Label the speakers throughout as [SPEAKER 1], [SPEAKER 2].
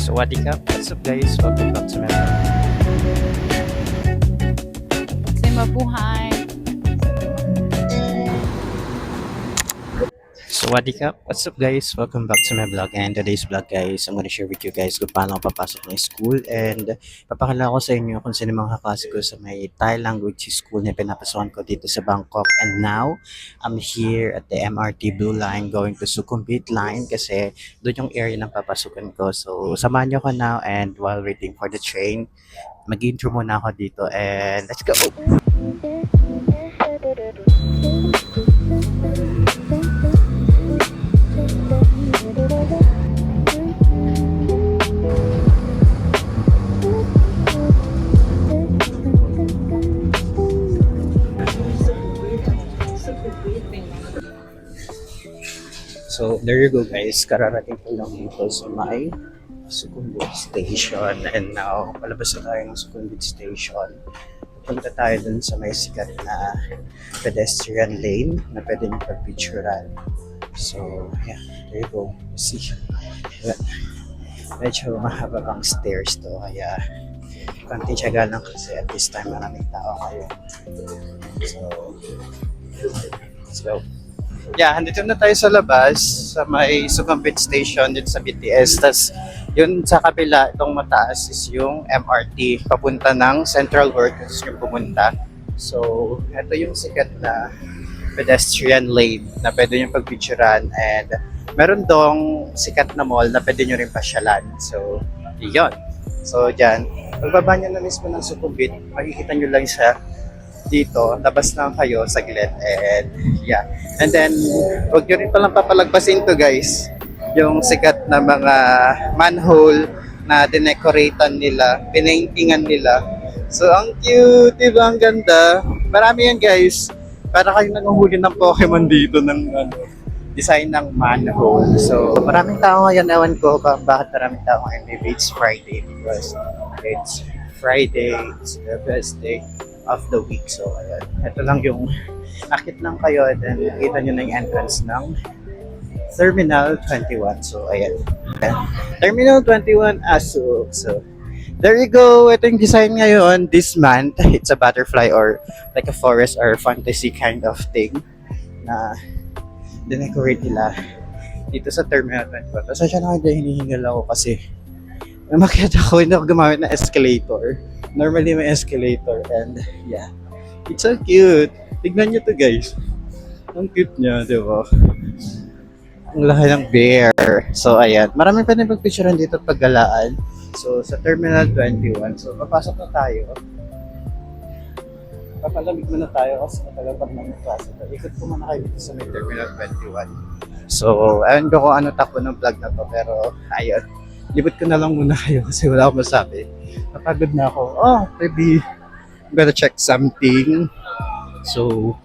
[SPEAKER 1] Sawadee ka. What's up guys? Welcome back to my vlog.
[SPEAKER 2] Kasi mabuhay.
[SPEAKER 1] Sawadee ka. What's up guys? Welcome back to my vlog. And today's vlog guys, I'm gonna share with you guys kung paano ako papasok ng school. And papakilala ko sa inyo kung sino mga kaklase ko sa may Thai language school na pinapasukan ko dito sa Bangkok. And now, I'm here at the MRT Blue Line going to Sukhumvit Line kasi doon yung area ng papasukan ko. So, samahan nyo ko now and while waiting for the train, mag-intro muna ako dito and let's go! So, there you go guys. Kararating ko lang dito sa may Sukhumvit Station. And now, palabas na tayo ng Sukhumvit Station. Punta tayo dun sa may sikat na pedestrian lane na pwede nyo pag-picturean. So, yeah. There you go. See? Yan. Medyo mahaba pang stairs to. Kaya, konti tiyaga lang kasi at this time maraming tao ngayon. So, let's go. Yeah, andito na tayo sa labas sa may Sukhumvit Station dito sa BTS. Tas yun sa kabila, itong mataas is yung MRT papunta ng Central Workers yung pumunta. So, ito yung sikat na pedestrian lane na pwede nyo pagpicturean and meron dong sikat na mall na pwede nyo rin pasyalan. So, yun. So, dyan. Pagbaba nyo na mismo ng Sukhumvit, makikita nyo lang siya dito, labas lang kayo saglit and yeah. And then, huwag nyo rin palang papalagpasin to guys. Yung sikat na mga manhole na dinecoratean nila, pinaintingan nila. So, ang cute, diba? Ang ganda. Marami yan guys. Para kayong nanguhuli ng Pokemon dito ng design ng manhole. So, maraming tao ngayon. Ewan ko bakit maraming tao ngayon. Maybe it's Friday because it's Friday. It's the best day of the week. So, ayan. Ito lang yung akit lang kayo and nakita nyo na yung entrance ng Terminal 21. So, ayan. Terminal 21 Aso. So, there you go. Ito yung design ngayon. This month, it's a butterfly or like a forest or fantasy kind of thing na dinecorate nila dito sa Terminal 21. Tapos siya na kaya hinihingal ako kasi makita ko hindi ako gumamit ng escalator. Normally may escalator and yeah. It's so cute. Tignan nyo to guys. Ang cute niya, di ba? Ang laki ng bear. So ayan. Maraming pwede pagpicturean dito at paggalaan. So sa Terminal 21. So papasok na tayo. Papalamig muna tayo kasi matagal pa naman yung klase. Ikot ko muna kayo dito sa may Terminal 21. So ayun ko kung ano takbo ng vlog na to. Pero ayun. Libot ko na lang muna kayo kasi wala akong masabi. Napagod na ako. Oh, maybe I'm gonna check something. So,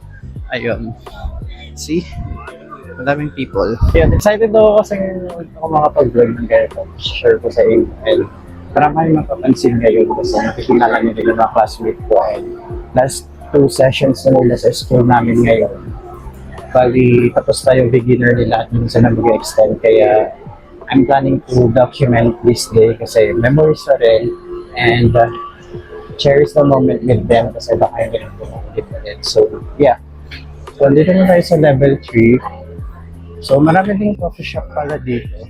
[SPEAKER 1] ayun. See? Madaming people. Yeah, excited ako kasi ako makapag-vlog ng ganito. Share ko sa inyo. And marami mapapansin ngayon kasi nakikilala nyo yung mga classmate ko. And last 2 sessions na nila sa school namin ngayon. Bali, tapos tayong beginner nila at minsan na mag-extend. Kaya, I'm planning to document this day kasi memories na rin and cherish the moment with them kasi baka yung ganun ulit. So, yeah. So, dito na tayo sa level 3. So, marami din coffee shop pala dito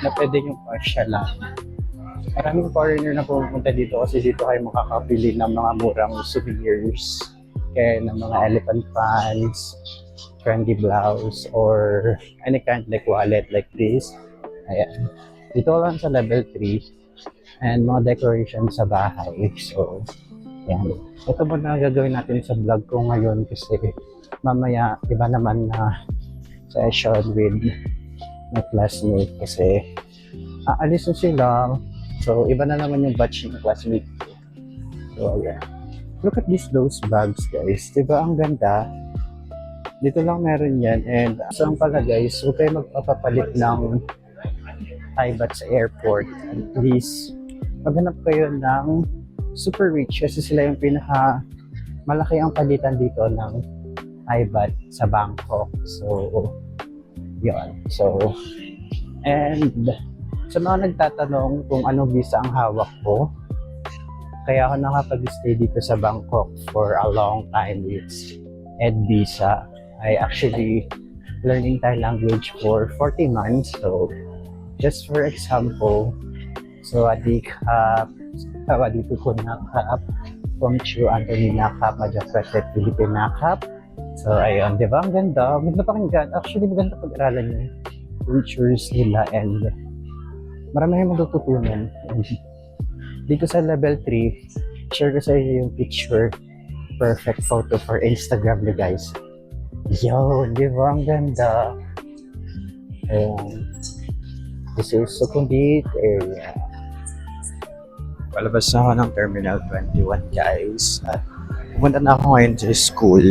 [SPEAKER 1] na pwede yung pasyalan. Maraming foreigner na pumunta dito kasi dito kayo makakabili ng mga murang souvenirs kaya ng mga elephant fans, trendy blouse, or any kind like wallet like this. Ayan. Dito lang sa level 3 and mga decoration sa bahay. So, ayan. Ito muna gagawin natin sa vlog ko ngayon kasi mamaya iba naman na session with my classmate kasi aalis na sila. So, iba na naman yung batch ng classmate ko. So, ayan. Look at those bags guys. Diba ang ganda? Dito lang meron yan. And saan pala guys, huwag kayo magpapapalit ng iBat sa airport. At least, maghanap kayo ng super rich kasi sila yung pinaka malaki ang palitan dito ng iBat sa Bangkok. So, yun. So, and Sa mga nagtatanong kung anong visa ang hawak ko, kaya ako nakapag-stay dito sa Bangkok for a long time. It's Ed Visa. I actually learning Thai language for 40 months. So, just for example, so adikap, dito ko nakap, from Chu Anthony nakap, Majapatet Philippine nakap. So, ayun, di ba? Ang ganda. Maganda pakinggan. Actually, maganda pag-aralan yung cultures nila and marami kayong matututunan. Dito sa level 3, share ko sa iyo yung picture. Perfect photo for Instagram nyo guys. Yo, di ba? Ang ganda. Ayan. This is Sukhumvit area. Palabas na ako ng Terminal 21 guys. At pumunta na ako ngayon sa school.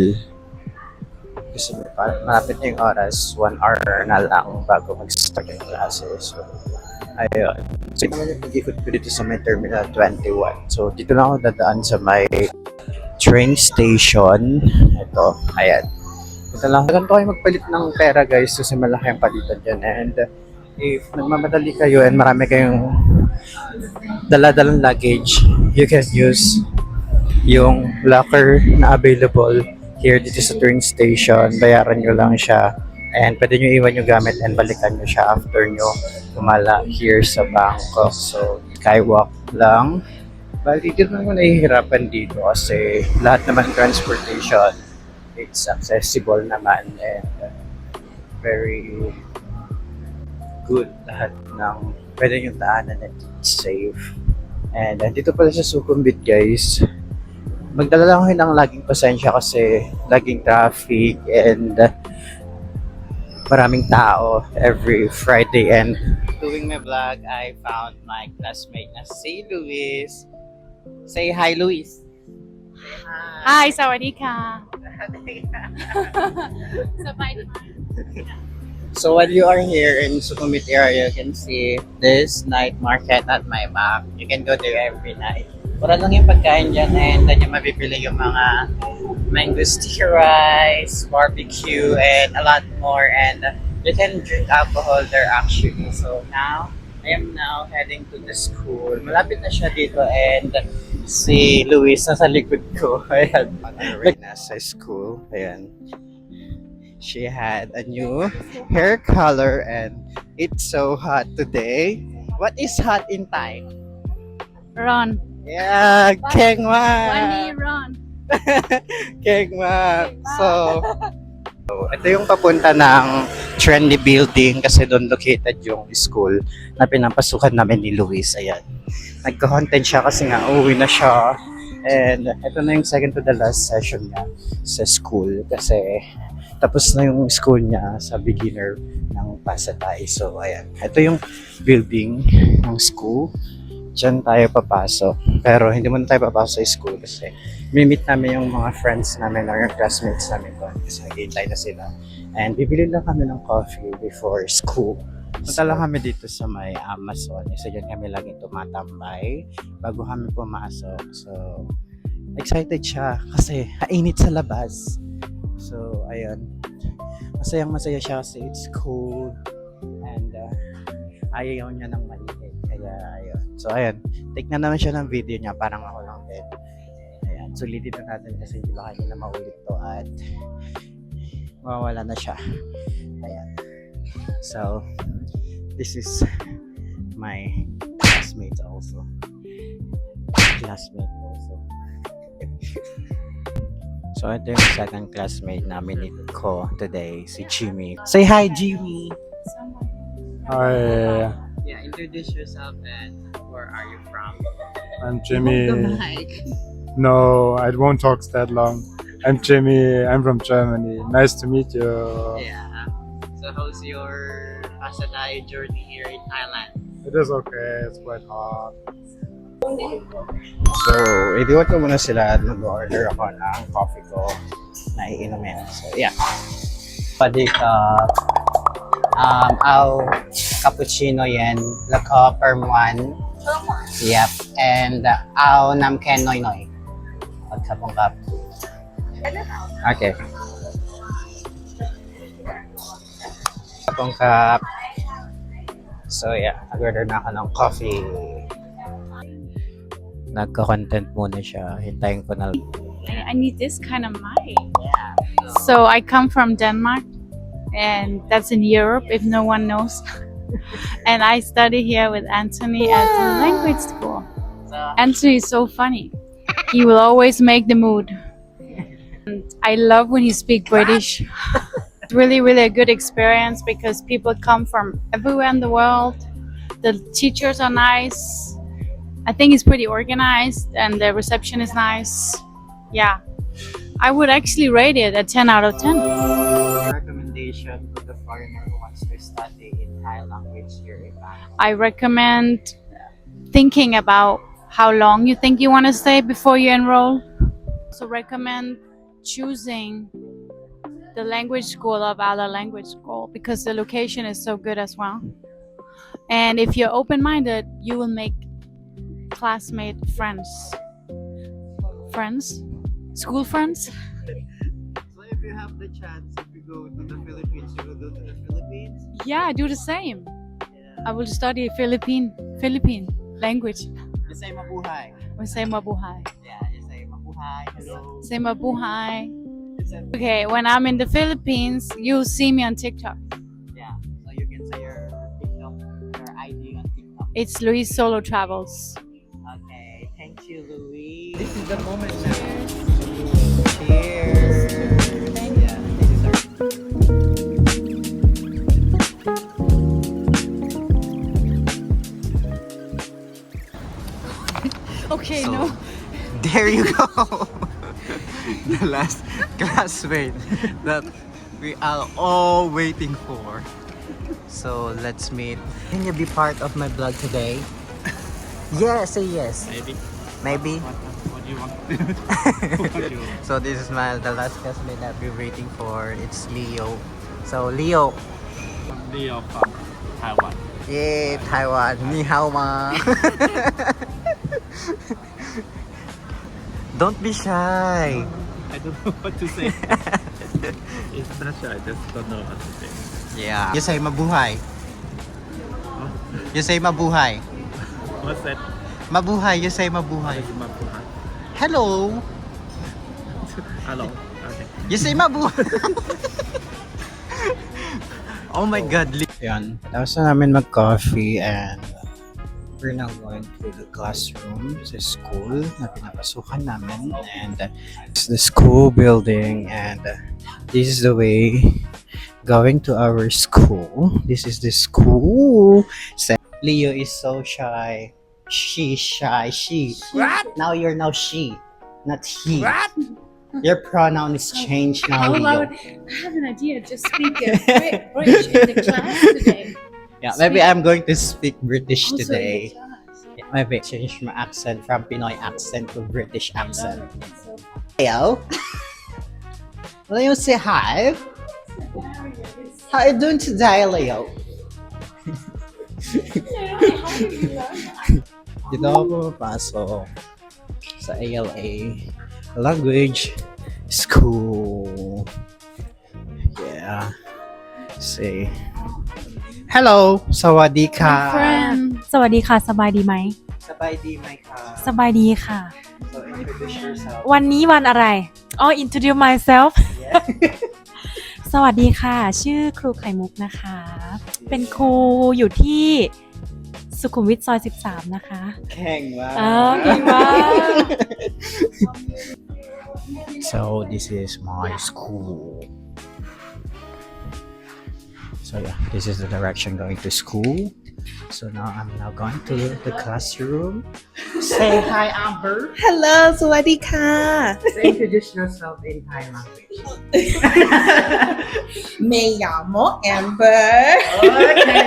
[SPEAKER 1] Kasi malapit na yung oras. 1 hour na lang bago mag-start yung classes. So, ayun. So, ito naman yung pag-ikot ko dito sa may Terminal 21. So, dito na ako dadaan sa may train station. Ito, ayan. Ito lang. Ganito kayo magpalit ng pera guys kasi malaki ang palitan dyan. And if nagmamadali kayo and marami kayong dala-dalang luggage, you can use yung locker na available here dito sa train station. Bayaran nyo lang siya. And pwede nyo iwan yung gamit and balikan nyo siya after nyo kumala here sa Bangkok. So, skywalk lang. Bali, dito naman nahihirapan dito kasi lahat naman transportation, it's accessible naman and very good lahat ng pwede nyo daanan and it's safe. And dito pala sa Sukhumvit guys, magdala lang kayo ng laging pasensya kasi laging traffic and maraming tao every Friday. And doing my vlog, I found my classmate na si Luis. Say hi, Luis.
[SPEAKER 2] Hi, Sawadika.
[SPEAKER 1] So while you are here in Sukhumvit area, you can see this night market at my back. You can go there every night. Mura lang yung pagkain dyan and then yung mabibili yung mga mango sticky rice, barbecue, and a lot more. And you can drink alcohol there actually. So now, I am now heading to the school. Malapit na siya dito and si Luis nasa likod ko. Ayan. Right na sa school. Ayan. She had a new hair color and it's so hot today. What is hot in Thai?
[SPEAKER 2] Ron.
[SPEAKER 1] Yeah, Kengwa.
[SPEAKER 2] Wendy, Ron.
[SPEAKER 1] Kengwa. So, ito yung papunta ng trendy building kasi doon located yung school na pinapasukan namin ni Luis. Ayan. Nagka-content siya kasi nga uuwi na siya. And ito na yung second to the last session niya sa school kasi tapos na yung school niya sa beginner ng Pasatay. So, ayan. Ito yung building ng school. Diyan tayo papasok. Pero hindi muna tayo papasok sa school kasi meet namin yung mga friends namin or yung classmates namin doon kasi naghihintay na sila. And bibili lang kami ng coffee before school. Punta lang kami dito sa may Amazon. Isa dyan kami laging tumatambay bago kami pumasok. So, excited siya kasi hainit sa labas. So, ayun. Masayang-masaya siya kasi it's cold and ayaw niya ng maliit. Kaya, ayun. So, ayun. Take na naman siya ng video niya. Parang ako lang din. Ayan. Sulitin na natin kasi hindi ba kanya na maulit to at mawawala na siya. Ayan. So, this is my classmate also. So, ito yung second classmate namin ko today, si Jimmy. Say hi, Jimmy!
[SPEAKER 3] Hi,
[SPEAKER 1] Yeah, introduce yourself and where are you from?
[SPEAKER 3] I'm Jimmy.
[SPEAKER 2] mic.
[SPEAKER 3] No, I won't talk that long. I'm Jimmy. I'm from Germany. Nice to meet you.
[SPEAKER 1] Yeah. So, how's your Pasatay journey here in Thailand?
[SPEAKER 3] It is okay. It's quite hot.
[SPEAKER 1] So, idiwan ko muna sila at mag-order ako ng coffee ko na iinumin. So, yeah. Pwede ka ao cappuccino yan, lako perm one. Yep. And ao nam ken noy noy. At kapong kap. Okay. Kapong kap. So yeah, nag-order na ako ng coffee. Nagka-content muna siya. Hintayin ko na.
[SPEAKER 2] I need this kind of mic. So I come from Denmark, and that's in Europe, if no one knows. And I study here with Anthony at the language school. Anthony is so funny. He will always make the mood. And I love when he speaks British. It's really, really a good experience because people come from everywhere in the world. The teachers are nice. I think it's pretty organized and the reception is nice. Yeah. I would actually rate it a 10 out of 10.
[SPEAKER 1] Recommendation to the foreigner who wants to study in Thai language here in Bangkok.
[SPEAKER 2] I recommend thinking about how long you think you want to stay before you enroll. So recommend choosing the language school of Ala Language School because the location is so good as well. And if you're open-minded, you will make classmate friends. School friends.
[SPEAKER 1] So if you have the chance, if you go to the Philippines, you will go to the Philippines?
[SPEAKER 2] Yeah, I do the same.
[SPEAKER 1] Yeah.
[SPEAKER 2] I will study Philippine language.
[SPEAKER 1] You say mabuhay.
[SPEAKER 2] We say mabuhay.
[SPEAKER 1] Yeah, you say mabuhay. Hello.
[SPEAKER 2] Say mabuhay.
[SPEAKER 1] You say-
[SPEAKER 2] Okay, when I'm in the Philippines, you'll see me on TikTok.
[SPEAKER 1] Yeah, so you can say your TikTok, your ID on TikTok.
[SPEAKER 2] It's Luis Solo Travels.
[SPEAKER 1] Okay, thank you, Louis. This is the moment now. Cheers. Yeah, this is our.
[SPEAKER 2] Okay,
[SPEAKER 1] So,
[SPEAKER 2] no.
[SPEAKER 1] There you go. The last classmate that we are all waiting for. So let's meet. Can you be part of my vlog today? Yes, say yes.
[SPEAKER 4] Maybe.
[SPEAKER 1] Maybe.
[SPEAKER 4] What do you want? What do you want?
[SPEAKER 1] So this is the last classmate that we're waiting for. It's Leo. So Leo,
[SPEAKER 4] Leo from Taiwan.
[SPEAKER 1] yay, Taiwan, ni hao ma. Don't be shy.
[SPEAKER 4] I don't know what to say. It's not sure. I just don't know what to say.
[SPEAKER 1] Yeah. You say mabuhay. You say mabuhay.
[SPEAKER 4] What's that?
[SPEAKER 1] Mabuhay. You say mabuhay.
[SPEAKER 4] Mabuhay.
[SPEAKER 1] Hello.
[SPEAKER 4] Hello. Okay.
[SPEAKER 1] You say mabuhay. Oh my God. Yan. Tapos na namin mag-coffee and we're now going to the classroom sa school na pinapasukan namin and it's the school building and this is the way going to our school. This is the school. Leo is so shy. She's shy. She. What? Now you're now she, not he. What? Your pronoun is changed now, Leo.
[SPEAKER 2] I have an idea. Just speak British in the class today.
[SPEAKER 1] Yeah, maybe I'm going to speak British
[SPEAKER 2] Also in
[SPEAKER 1] today.
[SPEAKER 2] the class.
[SPEAKER 1] Maybe change my accent from Pinoy accent to British
[SPEAKER 2] I love
[SPEAKER 1] accent.
[SPEAKER 2] it. It's so fun.
[SPEAKER 1] Leo, will you say hi? How are you doing today, Leo? Dito ako pumapasok sa ALA Language School. Yeah. Say hello, สวัสดีค่ะ
[SPEAKER 2] My friend.
[SPEAKER 5] สวัสดีค่ะ สบายดีไหม
[SPEAKER 1] สบายดีไหมคะ
[SPEAKER 5] สบายดีค่ะ
[SPEAKER 1] So introduce yourself.
[SPEAKER 5] วันนี้วันอะไร อ๋อ introduce myself สวัสดีค่ะ ชื่อครูไข่มุกนะคะ เป็นครูอยู่ที่สุขุมวิทซอย 13 นะคะ
[SPEAKER 1] แข่งว่ะ
[SPEAKER 5] เก่งมาก
[SPEAKER 1] So this is my school. So yeah, this is the direction going to school. So now I'm now going to the classroom. Say hi, Amber.
[SPEAKER 6] Hello สวัสดีค่ะ
[SPEAKER 1] Introduce yourself in Thai language.
[SPEAKER 6] เมยาโม Amber
[SPEAKER 1] Okay,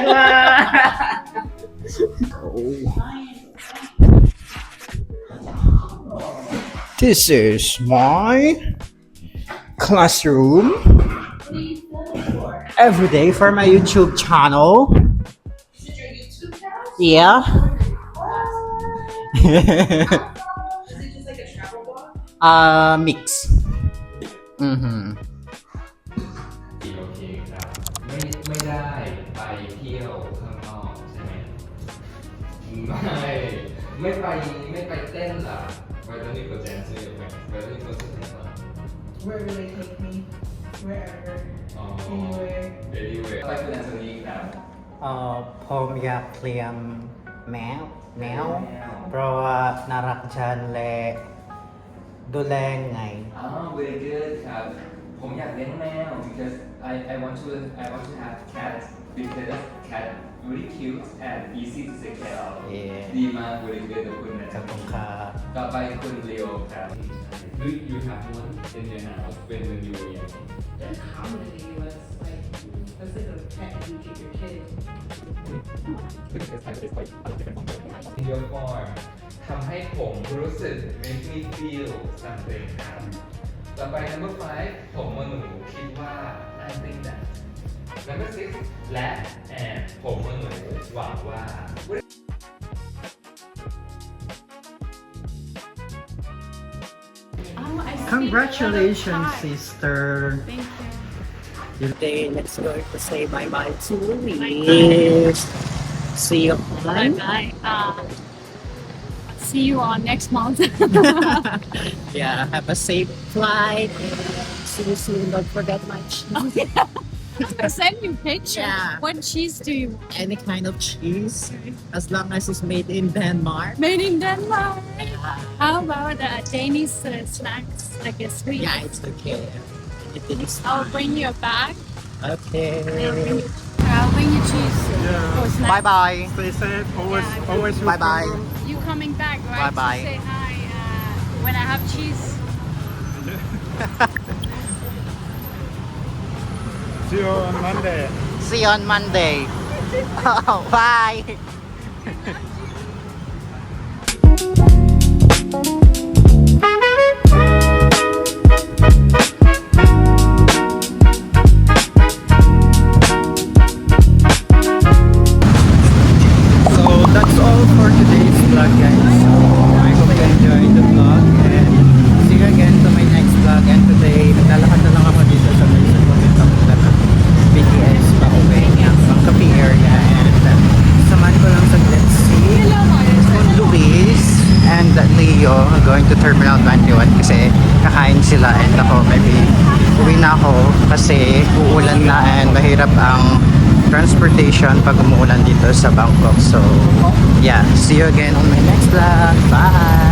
[SPEAKER 1] This is my classroom. Every day for my YouTube channel. Yeah. Mix. Mm-hmm.
[SPEAKER 7] ไม่ได้ไปเที่ยวข้างนอกใช่
[SPEAKER 4] ไม่ไปเต้นล่ะ Why don't you go dance with your friends? Why don't you go to the club?
[SPEAKER 6] Where will they take me? Wherever.
[SPEAKER 4] อ๋อ
[SPEAKER 6] Anywhere.
[SPEAKER 4] Anywhere ไปคุณแอนโทนีครับ
[SPEAKER 1] ผมอยากเลี้ยงแมวเพราะว่าน่ารักจังและดูแลไง
[SPEAKER 4] อ๋อ very good ครับ ผมอยากเลี้ยงแมว because I want to have cat because cat very cute and easy to take care of ดีมาก very good ขอบคุณนะ
[SPEAKER 1] ขอบคุณครับ
[SPEAKER 4] ต่อไปคุณเลโอครับ Do you have one in your house when you were young?
[SPEAKER 6] That's common in the US. Like, that's like a pet you give your kid.
[SPEAKER 4] In your form ทำให้ผมรู้สึก make me feel something ครับ ต่อไป number 5 ผมมาหนูคิดว่า I think that number 6 และ and ผมมาหนูหวังว่า
[SPEAKER 2] Oh, I see
[SPEAKER 1] Congratulations,
[SPEAKER 2] a lot of pies.
[SPEAKER 1] sister.
[SPEAKER 2] Thank you.
[SPEAKER 1] Today, let's go to say bye-bye to Louise. See you
[SPEAKER 2] Bye
[SPEAKER 1] on.
[SPEAKER 2] bye. See you on next month.
[SPEAKER 1] Yeah, have a safe flight. See you soon. Don't forget my cheese.
[SPEAKER 2] I send you picture.
[SPEAKER 1] Yeah.
[SPEAKER 2] What cheese do you want?
[SPEAKER 1] Any kind of cheese, as long as it's made in Denmark.
[SPEAKER 2] Made in Denmark. How about Danish snacks, like a sweet?
[SPEAKER 1] Yeah, it's okay. Anything is
[SPEAKER 2] I'll
[SPEAKER 1] fine.
[SPEAKER 2] bring you a bag.
[SPEAKER 1] Okay.
[SPEAKER 2] I'll bring you cheese. For snacks.
[SPEAKER 1] Bye bye.
[SPEAKER 3] Stay safe. Always,
[SPEAKER 2] Yeah.
[SPEAKER 3] always.
[SPEAKER 1] Bye bye.
[SPEAKER 2] You coming back, right?
[SPEAKER 1] Bye-bye.
[SPEAKER 2] To say hi when I have cheese.
[SPEAKER 3] See you on Monday.
[SPEAKER 1] See you on Monday. Bye. So that's all for today's vlog, guys. I hope you enjoyed the vlog and see you again to my next vlog. And today, naglalakad na lang ako dito sa may sumunod ng BTS pa uwi ng Kapi area. And samahan ko lang saglit si Luis and Leo going to Terminal 21 kasi kakain sila and ako maybe uwi na ako kasi uulan na and mahirap ang transportation pag umuulan dito sa Bangkok. So yeah, see you again on my next vlog. Bye!